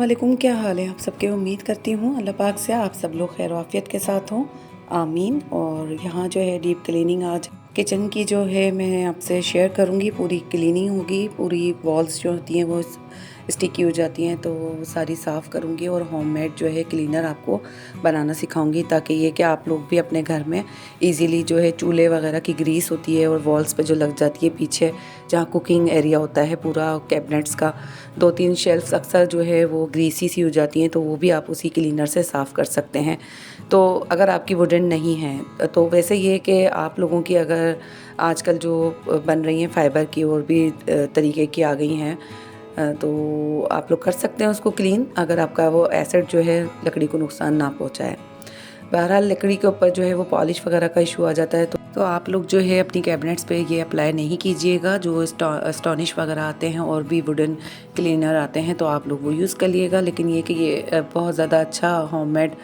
वालेकुम, क्या हाल है आप सबके। उम्मीद करती हूँ अल्लाह पाक से आप सब लोग खैर आफियत के साथ हों, आमीन। और यहाँ जो है डीप क्लीनिंग आज किचन की जो है मैं आपसे शेयर करूँगी। पूरी क्लीनिंग होगी, पूरी वॉल्स जो होती हैं वो स्टिकी हो जाती हैं तो वो सारी साफ़ करूँगी और होममेड जो है क्लीनर आपको बनाना सिखाऊंगी, ताकि ये कि आप लोग भी अपने घर में इजीली जो है चूल्हे वगैरह की ग्रीस होती है और वॉल्स पे जो लग जाती है पीछे जहाँ कुकिंग एरिया होता है पूरा कैबिनेट्स का, 2-3 शेल्फ्स अक्सर जो है वो ग्रीसी सी हो जाती हैं, तो वो भी आप उसी क्लीनर से साफ़ कर सकते हैं। तो अगर आपकी वुडन नहीं है तो वैसे ये कि आप लोगों की अगर आजकल जो बन रही हैं फाइबर की और भी तरीके की आ गई हैं, तो आप लोग कर सकते हैं उसको क्लीन, अगर आपका वो एसिड जो है लकड़ी को नुकसान ना पहुंचाए। बहरहाल लकड़ी के ऊपर जो है वो पॉलिश वगैरह का इशू आ जाता है, तो आप लोग जो है अपनी कैबिनेट्स पे ये अप्लाई नहीं कीजिएगा। जो स्टॉनिश वगैरह आते हैं और भी वुडन क्लीनर आते हैं तो आप लोग वो यूज़ कर लिएगा। लेकिन ये कि ये बहुत ज़्यादा अच्छा होममेड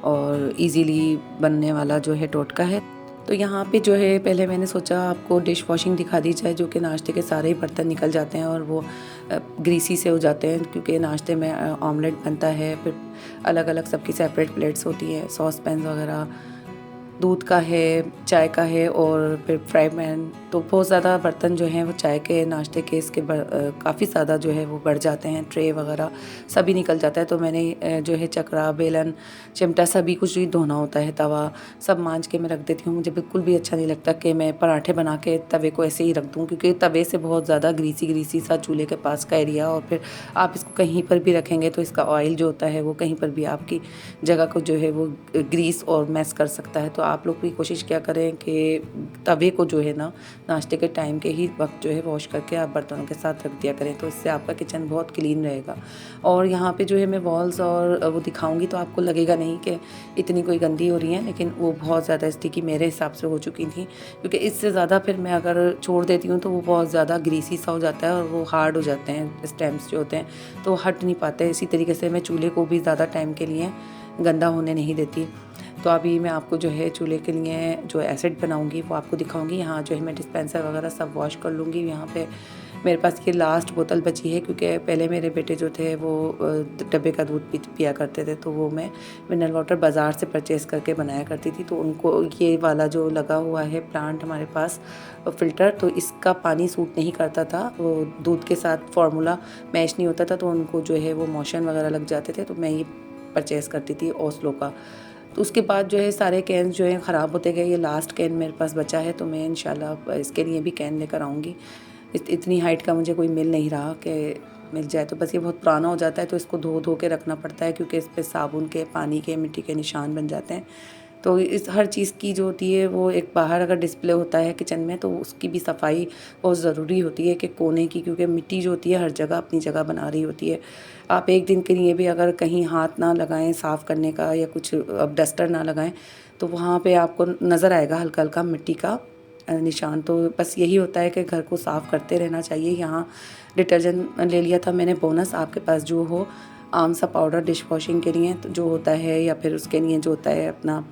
और इजीली बनने वाला जो है टोटका है। तो यहाँ पे जो है पहले मैंने सोचा आपको डिश वॉशिंग दिखा दी जाए, जो कि नाश्ते के सारे ही बर्तन निकल जाते हैं और वो ग्रीसी से हो जाते हैं, क्योंकि नाश्ते में ऑमलेट बनता है, फिर अलग अलग सबकी सेपरेट प्लेट्स होती है, सॉस पैन वगैरह, दूध का है, चाय का है और फिर फ्राई पैन। तो बहुत ज़्यादा बर्तन जो हैं वो चाय के नाश्ते के इसके काफ़ी ज़्यादा जो है वो बढ़ जाते हैं, ट्रे वगैरह सभी निकल जाता है। तो मैंने जो है चकरा, बेलन, चिमटा सभी कुछ ही धोना होता है, तवा सब मांज के मैं रख देती हूँ। मुझे बिल्कुल भी अच्छा नहीं लगता कि मैं पराठे बना के तवे को ऐसे ही रख दूँ, क्योंकि तवे से बहुत ज़्यादा ग्रीसी सा चूल्हे के पास का एरिया, और फिर आप इसको कहीं पर भी रखेंगे तो इसका ऑयल जो होता है वो कहीं पर भी आपकी जगह को जो है वो ग्रीस और मैस कर सकता है। तो आप लोग भी कोशिश क्या करें कि तवे को जो है ना नाश्ते के टाइम के ही वक्त जो है वॉश करके आप बर्तनों के साथ रख दिया करें, तो इससे आपका किचन बहुत क्लीन रहेगा। और यहाँ पे जो है मैं वॉल्स और वो दिखाऊंगी तो आपको लगेगा नहीं कि इतनी कोई गंदी हो रही है, लेकिन वो बहुत ज़्यादा स्टिकी मेरे हिसाब से हो चुकी थी, क्योंकि इससे ज़्यादा फिर मैं अगर छोड़ देती हूँ तो वो बहुत ज़्यादा ग्रीसी सा हो जाता है और वो हार्ड हो जाते हैं स्टेम्स जो होते हैं, तो हट नहीं पाते। इसी तरीके से मैं चूल्हे को भी ज़्यादा टाइम के लिए गंदा होने नहीं देती। तो अभी मैं आपको जो है चूल्हे के लिए जो एसिड बनाऊंगी वो आपको दिखाऊंगी। यहाँ जो है मैं डिस्पेंसर वगैरह सब वॉश कर लूँगी। यहाँ पे मेरे पास ये लास्ट बोतल बची है, क्योंकि पहले मेरे बेटे जो थे वो डब्बे का दूध पिया करते थे, तो वो मैं मिनरल वाटर बाज़ार से परचेज़ करके बनाया करती थी। तो उनको ये वाला जो लगा हुआ है प्लांट हमारे पास फ़िल्टर, तो इसका पानी सूट नहीं करता था, वो दूध के साथ फार्मूला मैच नहीं होता था, तो उनको जो है वो मोशन वगैरह लग जाते थे। तो मैं ये परचेज़ करती थी ओस्लो का। तो उसके बाद जो है सारे कैन जो हैं ख़राब होते गए। ये लास्ट कैन मेरे पास बचा है, तो मैं इंशाल्लाह इसके लिए भी कैन लेकर आऊँगी। इतनी हाइट का मुझे कोई मिल नहीं रहा कि मिल जाए, तो बस ये बहुत पुराना हो जाता है तो इसको धो धो के रखना पड़ता है, क्योंकि इस पे साबुन के, पानी के, मिट्टी के निशान बन जाते हैं। तो इस हर चीज़ की जो होती है वो एक बाहर अगर डिस्प्ले होता है किचन में तो उसकी भी सफाई बहुत ज़रूरी होती है कि कोने की, क्योंकि मिट्टी जो होती है हर जगह अपनी जगह बना रही होती है। आप एक दिन के लिए भी अगर कहीं हाथ ना लगाएं साफ़ करने का या कुछ अब डस्टर ना लगाएं तो वहाँ पे आपको नज़र आएगा हल्का हल्का मिट्टी का निशान। तो बस यही होता है कि घर को साफ़ करते रहना चाहिए। यहाँ डिटर्जेंट ले लिया था मैंने बोनस, आपके पास जो हो आम सा पाउडर डिश वॉशिंग के लिए तो जो होता है, या फिर उसके लिए जो होता है अपना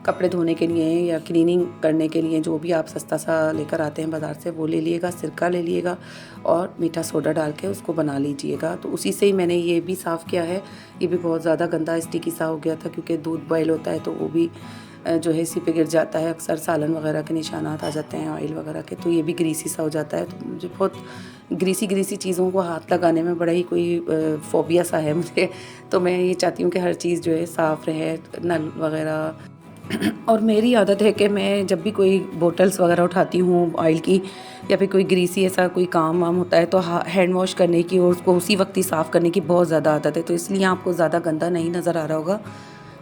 कपड़े धोने के लिए या क्लीनिंग करने के लिए, जो भी आप सस्ता सा लेकर आते हैं बाज़ार से वो ले लिएगा, सिरका ले लिएगा और मीठा सोडा डाल के उसको बना लीजिएगा। तो उसी से ही मैंने ये भी साफ़ किया है। ये भी बहुत ज़्यादा गंदा स्टिकी सा हो गया था, क्योंकि दूध बॉयल होता है तो वो भी जो है इसी पे गिर जाता है। अक्सर सालन वगैरह के निशानात आ जाते हैं ऑयल वगैरह के, तो ये भी ग्रीसी सा हो जाता है। तो मुझे बहुत ग्रीसी चीज़ों को हाथ लगाने में बड़ा ही कोई फ़ोबिया सा है मुझे। तो मैं ये चाहती हूँ कि हर चीज़ जो है साफ़ रहे, नल वगैरह। और मेरी आदत है कि मैं जब भी कोई बोटल्स वगैरह उठाती हूँ ऑयल की, या फिर कोई ग्रीसी ऐसा कोई काम वाम होता है, तो हैंड वॉश करने की और उसको उसी वक्त ही साफ़ करने की बहुत ज़्यादा आदत है। तो इसलिए आपको ज़्यादा गंदा नहीं नज़र आ रहा होगा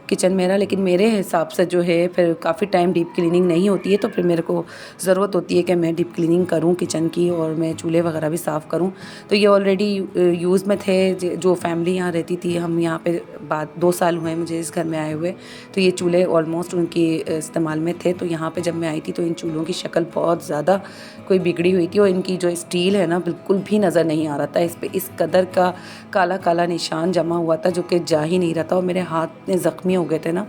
किचन मेरा। लेकिन मेरे हिसाब से जो है फिर काफ़ी टाइम डीप क्लीनिंग नहीं होती है, तो फिर मेरे को ज़रूरत होती है कि मैं डीप क्लीनिंग करूं किचन की और मैं चूल्हे वगैरह भी साफ़ करूं। तो ये ऑलरेडी यूज़ में थे। जो फैमिली यहाँ रहती थी, हम यहाँ पे बाद 2 साल हुए मुझे इस घर में आए हुए, तो ये चूल्हे ऑलमोस्ट उनकी इस्तेमाल में थे। तो यहाँ पे जब मैं आई थी तो इन चूल्हों की शक्ल बहुत ज़्यादा कोई बिगड़ी हुई थी, और इनकी जो स्टील है ना बिल्कुल भी नज़र नहीं आ रहा था। इस पर इस कदर का काला काला निशान जमा हुआ था जो कि जा ही नहीं रहा था, और मेरे हाथ में ज़ख्मी हो गए थे ना,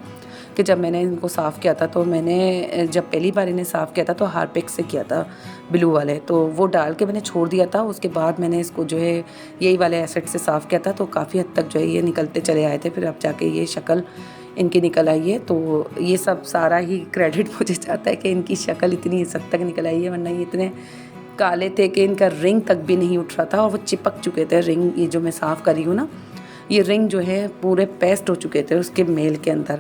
कि जब मैंने इनको साफ़ किया था तो मैंने जब पहली बार इन्हें साफ़ किया था तो हार्पिक से किया था, ब्लू वाले, तो वो डाल के मैंने छोड़ दिया था। उसके बाद मैंने इसको जो है यही वाले एसिड से साफ़ किया था, तो काफ़ी हद तक जो है ये निकलते चले आए थे। फिर अब जाके ये शक्ल इनकी निकल आई है। तो ये सब सारा ही क्रेडिट मुझे जाता है कि इनकी शक्ल इतनी हद तक निकल आई है, वरना ये इतने काले थे कि इनका रिंग तक भी नहीं उठ रहा था और वो चिपक चुके थे रिंग। ये जो मैं साफ़ करी हूँ ना, ये रिंग जो है पूरे पेस्ट हो चुके थे उसके मेल के अंदर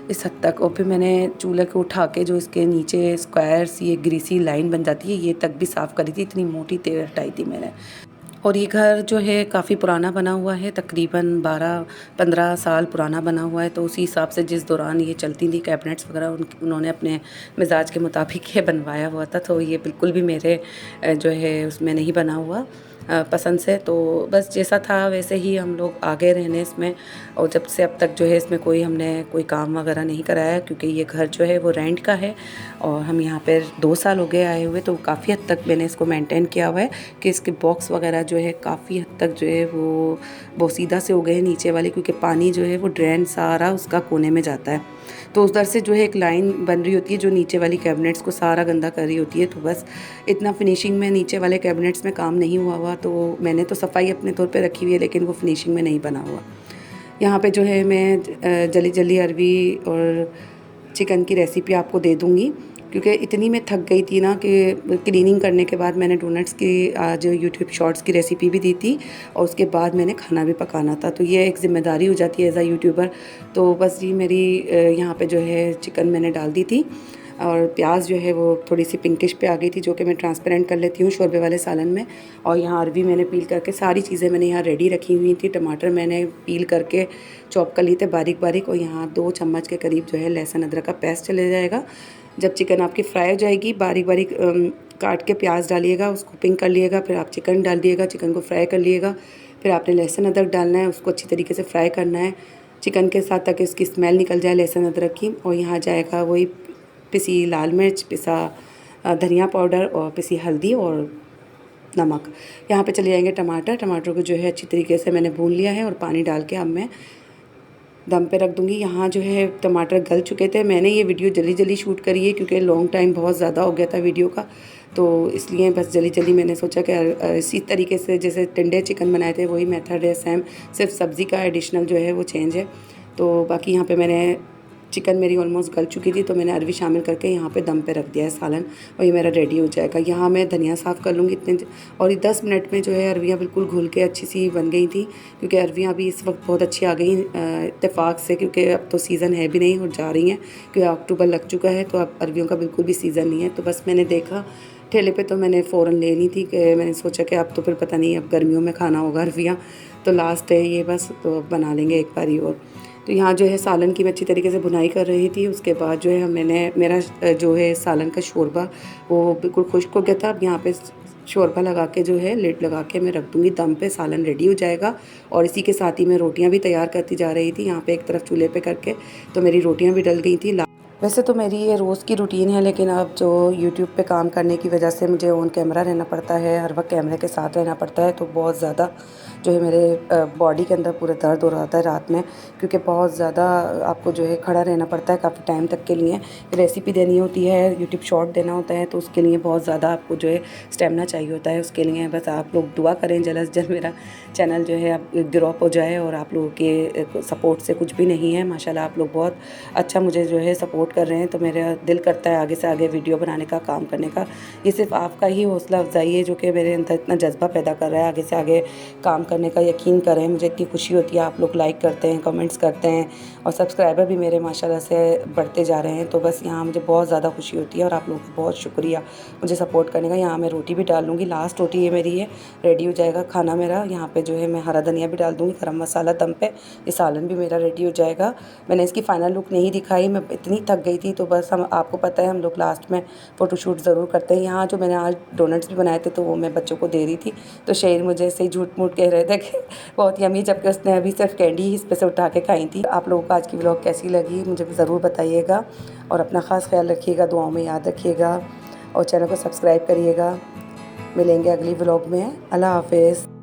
इस हद तक। और फिर मैंने चूल्हे को उठा के जो इसके नीचे स्क्वायर्स ये ग्रीसी लाइन बन जाती है ये तक भी साफ़ करी थी, इतनी मोटी तेल हटाई थी मैंने। और ये घर जो है काफ़ी पुराना बना हुआ है, तकरीबन 12-15 साल पुराना बना हुआ है। तो उसी हिसाब से जिस दौरान ये चलती थी कैबिनेट्स वगैरह उन्होंने अपने मिजाज के मुताबिक ये बनवाया हुआ था। तो ये बिल्कुल भी मेरे जो है उसमें नहीं बना हुआ पसंद से। तो बस जैसा था वैसे ही हम लोग आगे रहने इसमें। और जब से अब तक जो है इसमें हमने कोई काम वगैरह नहीं कराया, क्योंकि ये घर जो है वो रेंट का है और हम यहाँ पर 2 साल हो गए आए हुए। तो काफ़ी हद तक मैंने इसको मेंटेन किया हुआ है कि इसके बॉक्स वगैरह जो है काफ़ी हद तक जो है वो सीधा से हो गए हैं नीचे वाले, क्योंकि पानी जो है वो ड्रेन सारा उसका कोने में जाता है। तो उधर से जो है एक लाइन बन रही होती है जो नीचे वाली कैबिनेट्स को सारा गंदा कर रही होती है। तो बस इतना फिनिशिंग में नीचे वाले कैबिनेट्स में काम नहीं हुआ तो मैंने तो सफाई अपने तौर पे रखी हुई है, लेकिन वो फिनिशिंग में नहीं बना हुआ। यहाँ पे जो है मैं जली जली अरवी और चिकन की रेसिपी आपको दे दूँगी, क्योंकि इतनी मैं थक गई थी ना कि क्लीनिंग करने के बाद मैंने डोनट्स की आज यूट्यूब शॉर्ट्स की रेसिपी भी दी थी और उसके बाद मैंने खाना भी पकाना था। तो ये एक ज़िम्मेदारी हो जाती है एज़ अ यूट्यूबर। तो बस ये मेरी यहाँ पे जो है चिकन मैंने डाल दी थी और प्याज जो है वो थोड़ी सी पिंकिश पे आ गई थी, जो कि मैं ट्रांसपेरेंट कर लेती हूँ शोरबे वाले सालन में। और यहाँ अरवी मैंने पील करके सारी चीज़ें मैंने यहाँ रेडी रखी हुई थी। टमाटर मैंने पील करके चॉप कर लिए थे बारीक बारीक। और यहाँ 2 चम्मच के करीब जो है लहसुन अदरक का पेस्ट चले जाएगा। जब चिकन आपकी फ्राई हो जाएगी बारीक बारीक काट के प्याज डालिएगा, उसको पिंक कर लिएगा, फिर आप चिकन डाल दिएगा, चिकन को फ्राई कर लिएगा। फिर आपने लहसुन अदरक डालना है, उसको अच्छी तरीके से फ्राई करना है चिकन के साथ, ताकि उसकी स्मेल निकल जाए लहसुन अदरक की। और यहाँ जाएगा वही पिसी लाल मिर्च, पिसा धनिया पाउडर और पिसी हल्दी और नमक। यहाँ पे चले जाएंगे टमाटर। टमाटर को जो है अच्छी तरीके से मैंने भून लिया है और पानी डाल के अब मैं दम पे रख दूँगी। यहाँ जो है टमाटर गल चुके थे। मैंने ये वीडियो जल्दी जल्दी शूट करी है क्योंकि लॉन्ग टाइम बहुत ज़्यादा हो गया था वीडियो का, तो इसलिए बस जल्दी जल्दी मैंने सोचा कि इसी तरीके से जैसे टिंडे चिकन बनाए थे वही मेथड है सेम, सिर्फ सब्ज़ी का एडिशनल जो है वो चेंज है। तो बाकी यहाँ पे मैंने चिकन मेरी ऑलमोस्ट गल चुकी थी तो मैंने अरवी शामिल करके यहाँ पे दम पे रख दिया है सालन, और ये मेरा रेडी हो जाएगा। यहाँ मैं धनिया साफ़ कर लूँगी इतने, और ये 10 मिनट में जो है अरवियाँ बिल्कुल घुल के अच्छी सी बन गई थी, क्योंकि अरवियाँ भी इस वक्त बहुत अच्छी आ गई इत्तेफाक से, क्योंकि अब तो सीज़न है भी नहीं और जा रही हैं, क्योंकि अक्टूबर लग चुका है तो अब अरवियों का बिल्कुल भी सीज़न नहीं है। तो बस मैंने देखा ठेले पे तो मैंने फ़ौरन ले ली थी कि मैंने सोचा कि अब तो फिर पता नहीं अब गर्मियों में खाना होगा अरवियाँ, तो लास्ट है ये बस, तो अब बना लेंगे एक बारी और। तो यहाँ जो है सालन की मैं अच्छी तरीके से भुनाई कर रही थी। उसके बाद जो है मेरा जो है सालन का शोरबा वो बिल्कुल खुश्क हो गया था। अब यहाँ पे शोरबा लगा के जो है लिड लगा के मैं रख दूँगी दम पे, सालन रेडी हो जाएगा। और इसी के साथ ही मैं रोटियाँ भी तैयार करती जा रही थी यहाँ पे एक तरफ चूल्हे पे करके, तो मेरी रोटियाँ भी डल गई थी। वैसे तो मेरी ये रोज़ की रूटीन है, लेकिन अब जो यूट्यूब पे काम करने की वजह से मुझे ऑन कैमरा रहना पड़ता है, हर वक्त कैमरे के साथ रहना पड़ता है, तो बहुत ज़्यादा जो है मेरे बॉडी के अंदर पूरा दर्द हो रहा था रात में, क्योंकि बहुत ज़्यादा आपको जो है खड़ा रहना पड़ता है काफ़ी टाइम तक के लिए। रेसिपी देनी होती है, यूट्यूब शॉर्ट देना होता है, तो उसके लिए बहुत ज़्यादा आपको जो है स्टेमिना चाहिए होता है। उसके लिए बस आप लोग दुआ करें जल्द से जल्द मेरा चैनल जो है अब ड्रॉप हो जाए, और आप लोगों के सपोर्ट से कुछ भी नहीं है। माशाल्लाह आप लोग बहुत अच्छा मुझे जो है सपोर्ट कर रहे हैं, तो मेरा दिल करता है आगे से आगे वीडियो बनाने का, काम करने का। ये सिर्फ आपका ही हौसला अफजाई है जो कि मेरे अंदर इतना जज्बा पैदा कर रहा है आगे से आगे काम करने का। यकीन करें मुझे इतनी खुशी होती है, आप लोग लाइक करते हैं, कमेंट्स करते हैं, और सब्सक्राइबर भी मेरे माशाल्लाह से बढ़ते जा रहे हैं। तो बस यहाँ मुझे बहुत ज़्यादा खुशी होती है, और आप लोगों का बहुत शुक्रिया मुझे सपोर्ट करने का। यहाँ मैं रोटी भी डाल लूँगी, लास्ट रोटी ये मेरी है, रेडी हो जाएगा खाना मेरा। यहाँ पे जो है मैं हरा धनिया भी डाल दूँगी, गरम मसाला दम पे, ये सालन भी मेरा रेडी हो जाएगा। मैंने इसकी फ़ाइनल लुक नहीं दिखाई, मैं इतनी थक गई थी। तो बस हम आपको पता है हम लोग लास्ट में फ़ोटोशूट ज़रूर करते हैं। यहाँ जो मैंने आज डोनट्स भी बनाए थे तो वो मैं बच्चों को दे रही थी, तो शेर मुझे ऐसे ही झूठ मूठ कह रहे थे कि बहुत यमी, जबकि उसने अभी सिर्फ कैंडी ही इस पे से उठा के खाई थी। आप लोगों को आज की व्लॉग कैसी लगी मुझे ज़रूर बताइएगा, और अपना ख़ास ख्याल रखिएगा, दुआओं में याद रखिएगा, और चैनल को सब्सक्राइब करिएगा। मिलेंगे अगली व्लॉग में। अल्लाह हाफ़िज़।